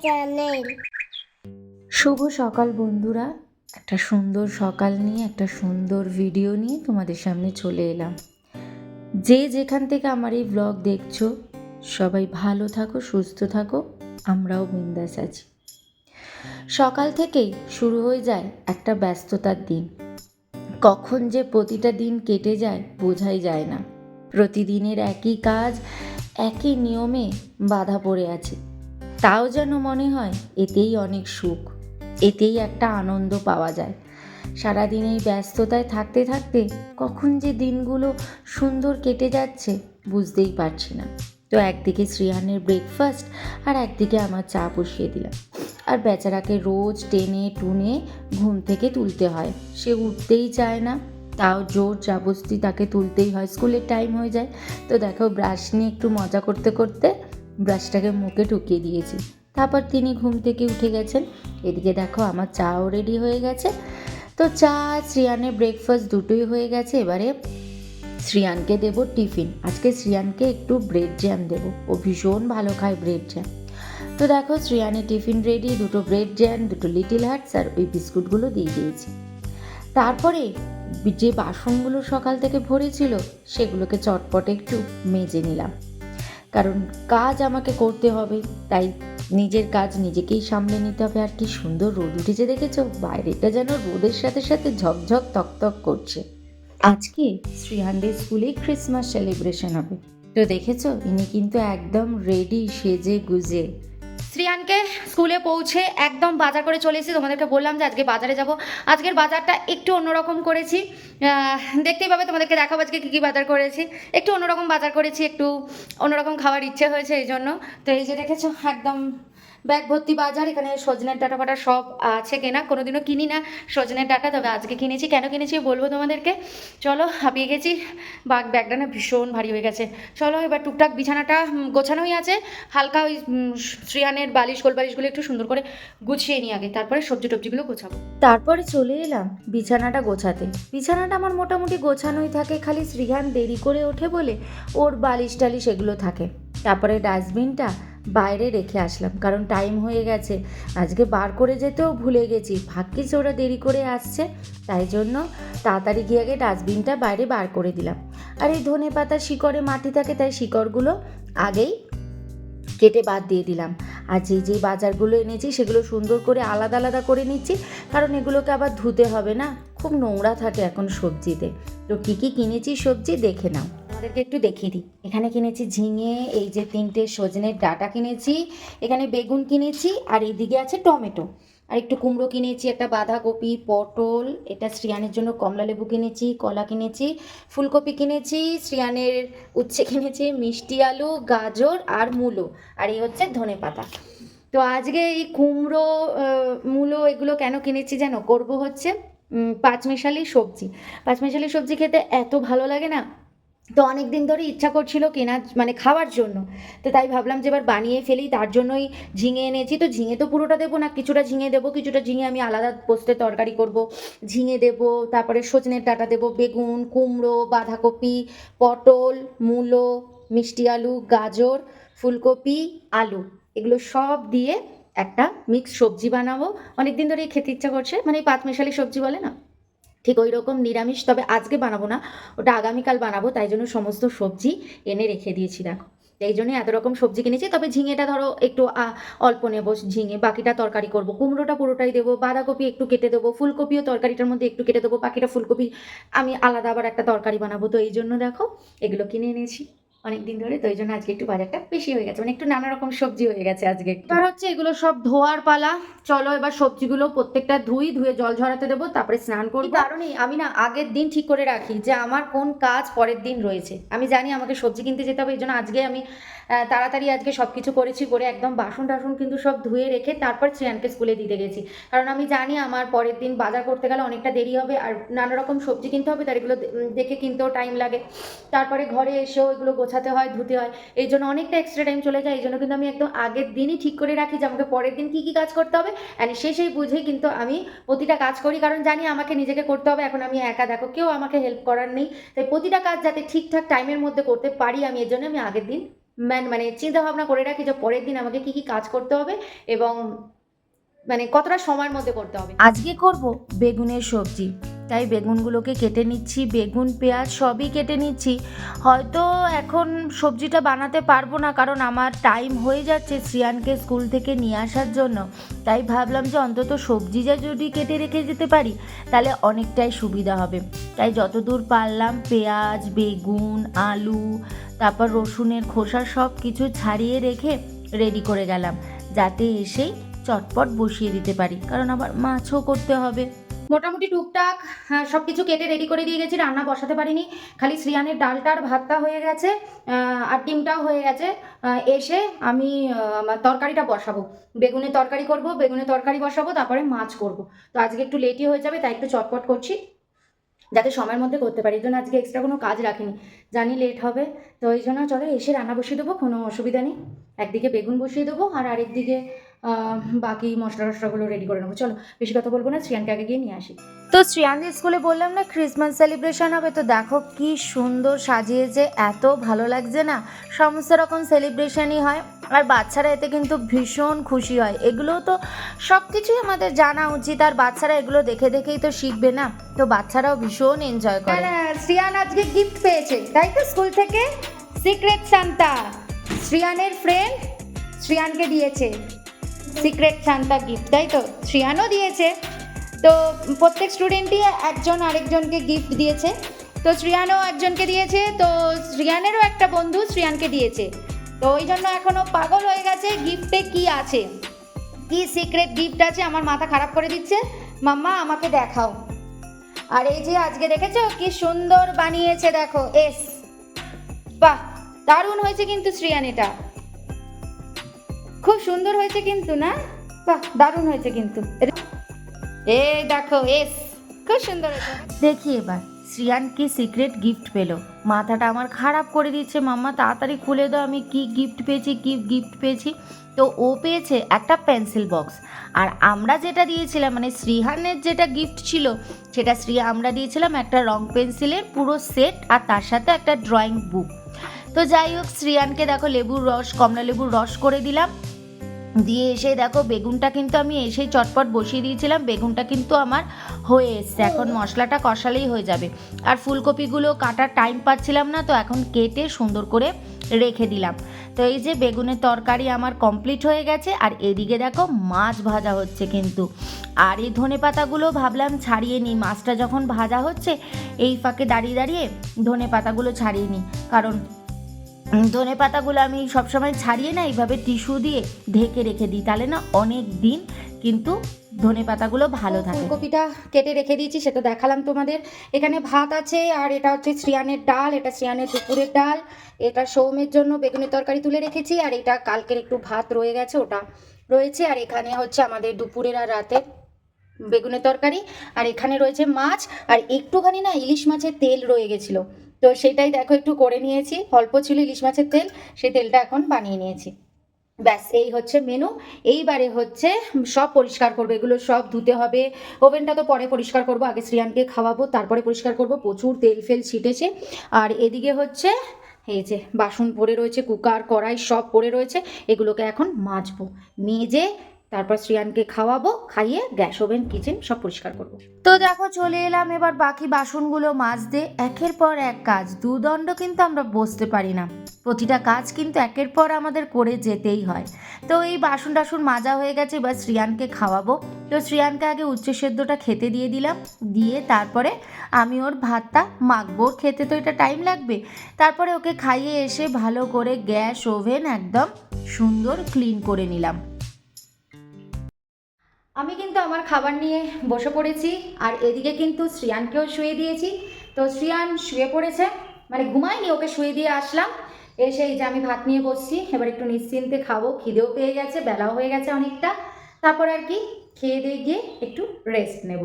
Channel. শুভ সকাল বন্ধুরা, একটা সুন্দর সকাল নিয়ে একটা সুন্দর ভিডিও নিয়ে তোমাদের সামনে চলে এলাম। যে যেখান থেকে আমার এই ব্লগ দেখছো সবাই ভালো থাকো, সুস্থ থাকো, আমরাও বিন্দাস আছি। সকাল থেকেই শুরু হয়ে যায় একটা ব্যস্ততার দিন। কখন যে প্রতিটা দিন কেটে যায় বোঝাই যায় না। প্রতিদিনের একই কাজ, একই নিয়মে বাধা পড়ে আছে। তাও যেন মনে হয় এতেই অনেক সুখ, এতেই একটা আনন্দ পাওয়া যায়। সারাদিন এই ব্যস্ততায় থাকতে থাকতে কখন যে দিনগুলো সুন্দর কেটে যাচ্ছে বুঝতেই পারছি না। তো একদিকে শ্রেয়ানের ব্রেকফাস্ট আর একদিকে আমার চা বসিয়ে দিলাম। আর বেচারাকে রোজ টেনে টুনে ঘুম থেকে তুলতে হয়, সে উঠতেই চায় না। তাও জোর জবরদস্তি তাকে তুলতেই হয়, স্কুলের টাইম হয়ে যায়। তো দেখো ব্রাশ নিয়ে একটু মজা করতে করতে ব্রাশটাকে মুখে ঢুকিয়ে দিয়েছি। তারপর তিনি ঘুম থেকে উঠে গেছেন। এদিকে দেখো আমার চাও রেডি হয়ে গেছে। তো চা শ্রিয়ানের ব্রেকফাস্ট দুটোই হয়ে গেছে। এবারে শ্রিয়ানকে দেবো টিফিন। আজকে শ্রিয়ানকে একটু ব্রেড জ্যাম দেবো, ও ভীষণ ভালো খায় ব্রেড জ্যাম। তো দেখো শ্রিয়ানের টিফিন রেডি, দুটো ব্রেড জ্যাম, দুটো লিটিল হার্টস আর ওই বিস্কুটগুলো দিয়ে দিয়েছি। তারপরে যে বাসনগুলো সকাল থেকে ভরেছিল সেগুলোকে চটপটে একটু মেজে নিলাম, কারণ কাজ আমাকে করতে হবে, তাই নিজের কাজ নিজেকেই সামলে নিতে হবে। আর কি সুন্দর রোদ উঠেছে দেখেছো, বাইরেটা যেন রোদের সাথে সাথে ঝকঝক তকতক করছে। আজকে শ্রীহান্ডের স্কুলে ক্রিসমাস সেলিব্রেশন হবে। তো দেখেছো ইনি কিন্তু একদম রেডি সেজে গুজে। শ্রিয়ানকে স্কুলে পৌঁছে একদম বাজার করে চলে এসেছি। তোমাদেরকে বললাম যে আজকে বাজারে যাব। আজকের বাজারটা একটু অন্যরকম করেছি, দেখতেই পাবে, তোমাদেরকে দেখাবো আজকে কী কী বাজার করেছি। একটু অন্যরকম বাজার করেছি, একটু অন্যরকম খাওয়ার ইচ্ছে হয়েছে এই জন্য। তো এই যে দেখেছো একদম ব্যাগ ভর্তি বাজার। এখানে সজনের ডাঁটা ফাটা সব আছে কেনা, কোনোদিনও কিনি না সজনের ডাঁটা, তবে আজকে কিনেছি। কেন কিনেছি বলবো তোমাদেরকে। চলো, হাঁপিয়ে গেছি, ব্যাগটা না ভীষণ ভারী হয়ে গেছে। চলো এবার টুকটাক বিছানাটা গোছানোই আছে, হালকা ওই শ্রিয়ানের বালিশ গোল বালিশগুলো একটু সুন্দর করে গুছিয়ে নিই আগে, তারপরে সবজি টবজিগুলো গোছাবো। তারপরে চলে এলাম বিছানাটা গোছাতে। বিছানাটা আমার মোটামুটি গোছানোই থাকে, খালি শ্রীহান দেরি করে ওঠে বলে ওর বালিশ টালিশ এগুলো থাকে। তারপরে ডাস্টবিনটা বাইরে রেখে আসলাম, কারণ টাইম হয়ে গেছে। আজকে বার করে যেতেও ভুলে গেছি, ভাগ্যিস ওরা দেরি করে আসছে, তাই জন্য তাড়াতাড়ি গিয়ে আগে ডাস্টবিনটা বাইরে বার করে দিলাম। আর এই ধনে পাতার শিকড়ে মাটি থাকে, তাই শিকড়গুলো আগেই কেটে বাদ দিয়ে দিলাম। আর যেই বাজারগুলো এনেছি সেগুলো সুন্দর করে আলাদা আলাদা করে নিচ্ছি, কারণ এগুলোকে আবার ধুতে হবে না, খুব নোংরা থাকে এখন সবজিতে। তো কী কী কিনেছি সবজি দেখে নাও, আমাদেরকে একটু দেখিয়ে দিই। এখানে কিনেছি ঝিঙে, এই যে 3টে সজনের ডাঁটা কিনেছি, এখানে বেগুন কিনেছি, আর এইদিকে আছে টমেটো, আর একটু কুমড়ো কিনেছি, একটা বাঁধাকপি, পটল, এটা শ্রিয়ানের জন্য কমলা লেবু কিনেছি, কলা কিনেছি, ফুলকপি কিনেছি, শ্রিয়ানের উচ্ছে কিনেছি, মিষ্টি আলু, গাজর আর মূলো, আর এই হচ্ছে ধনে পাতা। তো আজকে এই কুমড়ো মূলো এগুলো কেন কিনেছি জানো, করব হচ্ছে পাঁচমেশালি সবজি। পাঁচমেশালি সবজি খেতে এত ভালো লাগে না, তো অনেক দিন ধরে ইচ্ছা করছিল কেনা, মানে খাওয়ার জন্য। তো তাই ভাবলাম যে এবার বানিয়ে ফেলি, তার জন্যই ঝিঙে এনেছি। তো ঝিঙে তো পুরোটা দেবো না, কিছুটা ঝিঙে দেবো, কিছুটা ঝিঙে আমি আলাদা পোস্তে তরকারি করব। ঝিঙে দেবো, তারপরে সজনের ডাঁটা দেবো, বেগুন, কুমড়ো, বাঁধাকপি, পটল, মূলো, মিষ্টি আলু, গাজর, ফুলকপি, আলু, এগুলো সব দিয়ে একটা মিক্স সবজি বানাবো। অনেক দিন ধরেই খেতে ইচ্ছা করছে, মানে এই পাঁচমেশালি সবজি বলে না, ঠিক ওই রকম নিরামিষ, তবে আজকে বানাবো না, ওটা আগামীকাল বানাবো। তাই জন্য সমস্ত সবজি এনে রেখে দিয়েছি দেখো, এই জন্যই এত রকম সবজি কিনেছি। তবে ঝিঙেটা ধরো একটু অল্প নেবো ঝিঙে, বাকিটা তরকারি করব। কুমড়োটা পুরোটাই দেবো, বাঁধাকপি একটু কেটে দেবো, ফুলকপিও তরকারিটার মধ্যে একটু কেটে দেবো, বাকিটা ফুলকপি আমি আলাদা আবার একটা তরকারি বানাবো। তো এই জন্য দেখো এগুলো কিনে এনেছি অনেক দিন ধরে, তো এই জন্য আজকে একটু বাজারটা বেশি হয়ে গেছে, মানে একটু নানা রকম সবজি হয়ে গেছে আজকে। এবার হচ্ছে এগুলো সব ধোয়ার পালা। চলো এবার সবজিগুলো প্রত্যেকটা ধুয়ে জল ঝরাতে দেবো, তারপরে স্নান করবো। কারণে আমি না আগের দিন ঠিক করে রাখি যে আমার কোন কাজ পরের দিন রয়েছে। আমি জানি আমাকে সবজি কিনতে যেতে হবে, এই জন্য আজকে আমি তাড়াতাড়ি আজকে সব কিছু করেছি, করে একদম বাসন টাসন কিন্তু সব ধুয়ে রেখে তারপর শ্রেয়ানকে স্কুলে দিতে গেছি। কারণ আমি জানি আমার পরের দিন বাজার করতে গেলে অনেকটা দেরি হবে, আর নানা রকম সবজি কিনতে হবে, তার এগুলো দেখে কিনতেও টাইম লাগে, তারপরে ঘরে এসেও এগুলো গোছাতে হয়, ধুতে হয়, এই জন্য অনেকটা এক্সট্রা টাইম চলে যায়। এই জন্য কিন্তু আমি একদম আগের দিনই ঠিক করে রাখি যে আমাকে পরের দিন কী কী কাজ করতে হবে, অ্যান্ড সেই বুঝেই কিন্তু আমি প্রতিটা কাজ করি, কারণ জানি আমাকে নিজেকে করতে হবে। এখন আমি একা, দেখো কেউ আমাকে হেল্প করার নেই, তাই প্রতিটা কাজ যাতে ঠিকঠাক টাইমের মধ্যে করতে পারি আমি, এর জন্য আমি আগের দিন মানে চিন্তা ভাবনা করে রাখি যে পরের দিন আমাকে কি কি কাজ করতে হবে এবং মানে কতটা সময়ের মধ্যে করতে হবে। আজকে করব বেগুনের সবজি, তাই বেগুনগুলোকে কেটে নিচ্ছি, বেগুন পেঁয়াজ সবই কেটে নিচ্ছি। হয়তো এখন সবজিটা বানাতে পারবো না, কারণ আমার টাইম হয়ে যাচ্ছে শ্রিয়ানকে স্কুল থেকে নিয়ে আসার জন্য। তাই ভাবলাম যে অন্তত সবজিটা যদি কেটে রেখে যেতে পারি তাহলে অনেকটাই সুবিধা হবে। তাই যতদূর পারলাম পেঁয়াজ, বেগুন, আলু, তারপর রসুনের খোসা সব কিছু ছাড়িয়ে রেখে রেডি করে গেলাম, যাতে এসেই চটপট বসিয়ে দিতে পারি, কারণ আবার মাছও করতে হবে। মোটামুটি টুকটাক সব কিছু কেটে রেডি করে দিয়ে গেছি, রান্না বসাতে পারিনি, খালি শ্রিয়ানের ডালটার ভাতটা হয়ে গেছে, আর ডিমটাও হয়ে গেছে। এসে আমি আমার তরকারিটা বসাবো, বেগুনের তরকারি করব, বেগুনের তরকারি বসাবো, তারপরে মাছ করব। তো আজকে একটু লেটই হয়ে যাবে, তাই একটু চটপট করছি যাতে সময়ের মধ্যে করতে পারি। এই জন্য আজকে এক্সট্রা কোনো কাজ রাখিনি, জানি লেট হবে। তো এই জন্য চলো এসে রান্না বসিয়ে দেবো, কোনো অসুবিধা নেই। একদিকে বেগুন বসিয়ে দেবো আর আরেকদিকে বাকি মশলা টশলাগুলো রেডি করে নেবো। চলো বেশি কথা বলবো না, শ্রিয়ানকে আগে গিয়ে নিয়ে আসি। তো শ্রিয়ানদের স্কুলে বললাম না ক্রিসমাস সেলিব্রেশন হবে, তো দেখো কি সুন্দর সাজিয়েছে, এত ভালো লাগছে না। সমস্ত রকম সেলিব্রেশনই হয় আর বাচ্চারা এতে কিন্তু ভীষণ খুশি হয়। এগুলো তো সব কিছুই আমাদের জানা উচিত, আর বাচ্চারা এগুলো দেখে দেখেই তো শিখবে না, তো বাচ্চারাও ভীষণ এনজয় করে। শ্রিয়ান আজকে গিফট পেয়েছে তাই তো স্কুল থেকে, সিক্রেট সান্তা। শ্রিয়ানের ফ্রেন্ড শ্রিয়ানকে দিয়েছে সিক্রেট সান্তা গিফট, তাই তো শ্রিয়ানও দিয়েছে। তো প্রত্যেক স্টুডেন্টই একজন আরেকজনকে গিফট দিয়েছে, তো শ্রিয়ানও একজনকে দিয়েছে, তো শ্রিয়ানেরও একটা বন্ধু শ্রিয়ানকে দিয়েছে। তো ওই জন্য এখনও পাগল হয়ে গেছে গিফটে কি আছে, কি সিক্রেট গিফট আছে, আমার মাথা খারাপ করে দিচ্ছে। মাম্মা আমাকে দেখাও। আর এই যে আজকে দেখেছো কি সুন্দর বানিয়েছে, দেখো এস, বাহ দারুণ হয়েছে কিন্তু শ্রিয়ান, এটা খুব সুন্দর হয়েছে কিন্তু, না বাহ দারুণ হয়েছে কিন্তু, এই দেখো এস খুব সুন্দর হয়েছে। দেখি এবার শ্রিয়ান কি সিক্রেট গিফট পেলো, মাথাটা আমার খারাপ করে দিচ্ছে। মাম্মা তাড়াতাড়ি খুলে দাও, আমি কি গিফট পেয়েছি, কি গিফট পেয়েছি। তো ও পেয়েছে একটা পেন্সিল বক্স, আর আমরা যেটা দিয়েছিলাম মানে শ্রিহানের যেটা গিফট ছিল সেটা আমরা দিয়েছিলাম একটা রং পেন্সিলের পুরো সেট, আর তার সাথে একটা ড্রয়িং বুক। তো যাই হোক, শ্রিয়ানকে দেখো লেবুর রস, কমলা লেবুর রস করে দিলাম, দিয়ে এসে দেখো বেগুনটা কিন্তু আমি এসেই চটপট বসিয়ে দিয়েছিলাম, বেগুনটা কিন্তু আমার হয়ে এসছে, এখন মশলাটা কষালেই হয়ে যাবে। আর ফুলকপিগুলো কাটার টাইম পাচ্ছিলাম না, তো এখন কেটে সুন্দর করে রেখে দিলাম। তো এই যে বেগুনের তরকারি আমার কমপ্লিট হয়ে গেছে, আর এদিকে দেখো মাছ ভাজা হচ্ছে কিন্তু। আর এই ধনেপাতাগুলো ভাবলাম ছাড়িয়ে নিই, মাছটা যখন ভাজা হচ্ছে এই ফাঁকে দাঁড়িয়ে দাঁড়িয়ে ধনেপাতাগুলো ছাড়িয়ে নিই, কারণ ধনেপাতাগুলো আমি সবসময় ছাড়িয়ে না এইভাবে টিস্যু দিয়ে ঢেকে রেখে দিই, তাহলে না অনেক দিন কিন্তু ধনেপাতাগুলো ভালো থাকে। ফুলকপিটা কেটে রেখে দিয়েছি, সেটা দেখালাম তোমাদের। এখানে ভাত আছে, আর এটা হচ্ছে শ্রিয়ানের ডাল, এটা শ্রিয়ানের দুপুরের ডাল, এটা সৌমের জন্য বেগুনের তরকারি তুলে রেখেছি, আর এটা কালকের একটু ভাত রয়ে গেছে ওটা রয়েছে, আর এখানে হচ্ছে আমাদের দুপুরের আর রাতের বেগুনের তরকারি, আর এখানে রয়েছে মাছ, আর একটুখানি না ইলিশ মাছের তেল রয়ে গেছিলো, তো সেটাই দেখো একটু করে নিয়েছি, অল্প ছিল ইলিশ মাছের তেল, সেই তেলটা এখন বানিয়ে নিয়েছি। ব্যাস এই হচ্ছে মেনু। এইবারে হচ্ছে সব পরিষ্কার করবো, এগুলো সব ধুতে হবে, ওভেনটা তো পরে পরিষ্কার করবো, আগে শ্রিয়ানকে খাওয়াবো তারপরে পরিষ্কার করবো, প্রচুর তেল ফেল ছিটেছে। আর এদিকে হচ্ছে এই যে বাসন পড়ে রয়েছে, কুকার কড়াই সব পড়ে রয়েছে, এগুলোকে এখন মাজবো, মেজে তারপর শ্রিয়ানকে খাওয়াবো, খাইয়ে গ্যাস ওভেন কিচেন সব পরিষ্কার করবো। তো দেখো চলে এলাম এবার বাকি বাসনগুলো মাজতে। একের পর এক কাজ, দুদণ্ড কিন্তু আমরা বসতে পারি না, প্রতিটা কাজ কিন্তু একের পর আমাদের করে যেতেই হয়। তো এই বাসন টাসন মাজা হয়ে গেছে, এবার শ্রিয়ানকে খাওয়াবো। তো শ্রিয়ানকে আগে উচ্চ সেদ্ধটা খেতে দিয়ে দিলাম, দিয়ে তারপরে আমি ওর ভাতটা মাখবো, খেতে তো এটা টাইম লাগবে। তারপরে ওকে খাইয়ে এসে ভালো করে গ্যাস ওভেন একদম সুন্দর ক্লিন করে নিলাম। আমি কিন্তু আমার খাবার নিয়ে বসে পড়েছি, আর এদিকে কিন্তু শ্রিয়ানকেও শুয়ে দিয়েছি। তো শ্রিয়ান শুয়ে পড়েছে, মানে ঘুমায়নি, ওকে শুয়ে দিয়ে আসলাম, এসে এই যে আমি ভাত নিয়ে বসছি, এবার একটু নিশ্চিন্তে খাবো, খিদেও পেয়ে গেছে, বেলাও হয়ে গেছে অনেকটা, তারপর আর কি খেয়ে দিয়ে গিয়ে একটু রেস্ট নেব।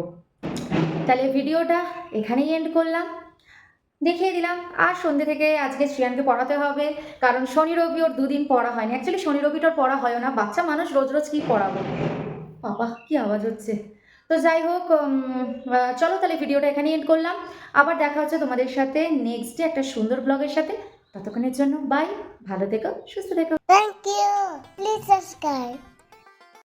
তাহলে ভিডিওটা এখানেই এন্ড করলাম, দেখিয়ে দিলাম। আর সন্ধ্যে থেকে আজকে শ্রিয়ানকে পড়াতে হবে, কারণ শনি রবি ওর দুদিন পড়া হয়নি, অ্যাকচুয়ালি শনি রবিটার পড়া হয় না, বাচ্চা মানুষ রোজ রোজ কী পড়াবো। বাবা কি আওয়াজ হচ্ছে। তো যাই হোক, চলো তাহলে ভিডিওটা এখানে এন্ড করলাম, আবার দেখা হচ্ছে তোমাদের সাথে নেক্সট ডে একটা সুন্দর ব্লগের সাথে। ততক্ষণের জন্য বাই, ভালো থেকো, সুস্থ থেকো। Thank you. Please subscribe.